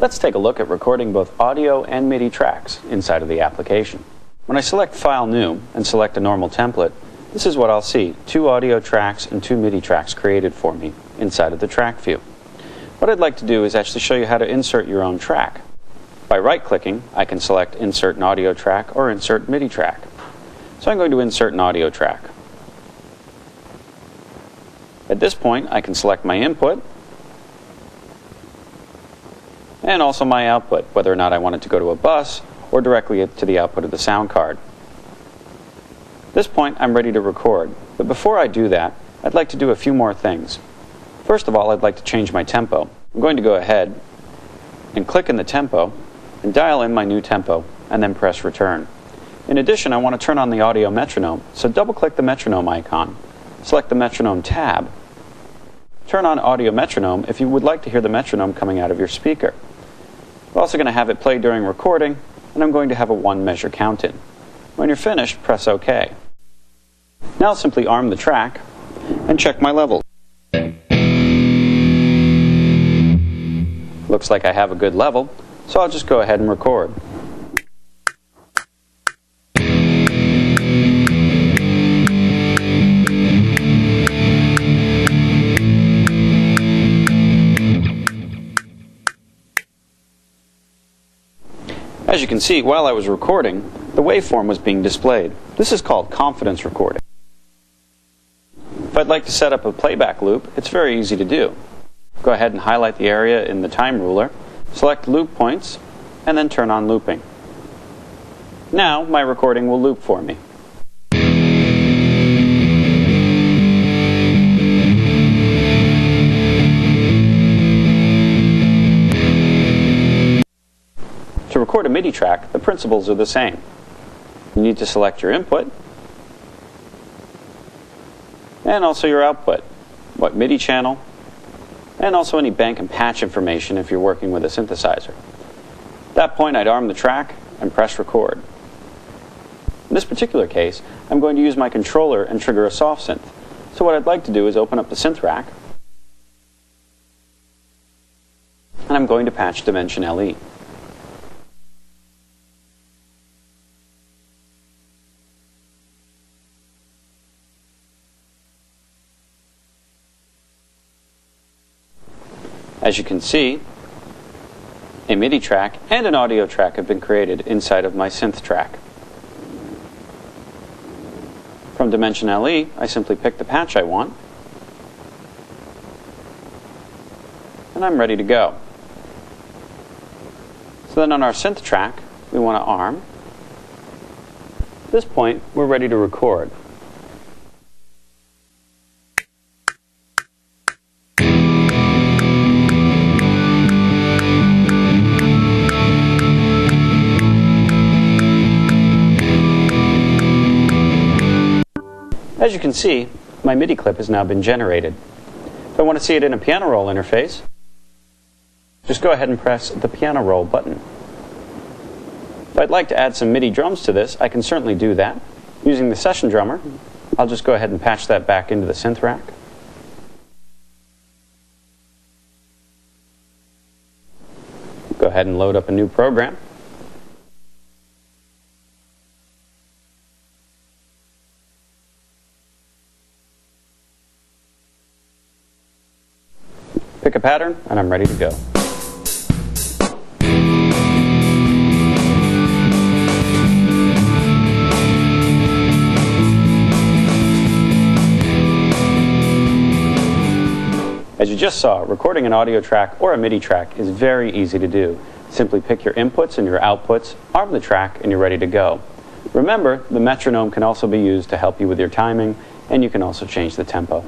Let's take a look at recording both audio and MIDI tracks inside of the application. When I select File New and select a normal template, this is what I'll see: 2 audio tracks and 2 MIDI tracks created for me inside of the track view. What I'd like to do is actually show you how to insert your own track. By right-clicking, I can select Insert an Audio Track or Insert MIDI Track. So I'm going to insert an audio track. At this point, I can select my input and also my output, whether or not I want it to go to a bus or directly to the output of the sound card. At this point, I'm ready to record. But before I do that, I'd like to do a few more things. First of all, I'd like to change my tempo. I'm going to go ahead and click in the tempo and dial in my new tempo and then press return. In addition, I want to turn on the audio metronome, so double-click the metronome icon, select the metronome tab, turn on audio metronome if you would like to hear the metronome coming out of your speaker. We're also going to have it play during recording, and I'm going to have a 1 measure count in. When you're finished, press OK. Now I'll simply arm the track and check my level. Looks like I have a good level, so I'll just go ahead and record. As you can see, while I was recording, the waveform was being displayed. This is called confidence recording. If I'd like to set up a playback loop, it's very easy to do. Go ahead and highlight the area in the time ruler, select loop points, and then turn on looping. Now my recording will loop for me. To record a MIDI track, the principles are the same. You need to select your input and also your output, what MIDI channel, and also any bank and patch information if you're working with a synthesizer. At that point, I'd arm the track and press record. In this particular case, I'm going to use my controller and trigger a soft synth. So what I'd like to do is open up the synth rack, and I'm going to patch Dimension LE. As you can see, a MIDI track and an audio track have been created inside of my synth track. From Dimension LE, I simply pick the patch I want, and I'm ready to go. So then on our synth track, we want to arm. At this point, we're ready to record. As you can see, my MIDI clip has now been generated. If I want to see it in a piano roll interface, just go ahead and press the piano roll button. If I'd like to add some MIDI drums to this, I can certainly do that. Using the session drummer, I'll just go ahead and patch that back into the synth rack. Go ahead and load up a new program. Pick a pattern, and I'm ready to go. As you just saw, recording an audio track or a MIDI track is very easy to do. Simply pick your inputs and your outputs, arm the track, and you're ready to go. Remember, the metronome can also be used to help you with your timing, and you can also change the tempo.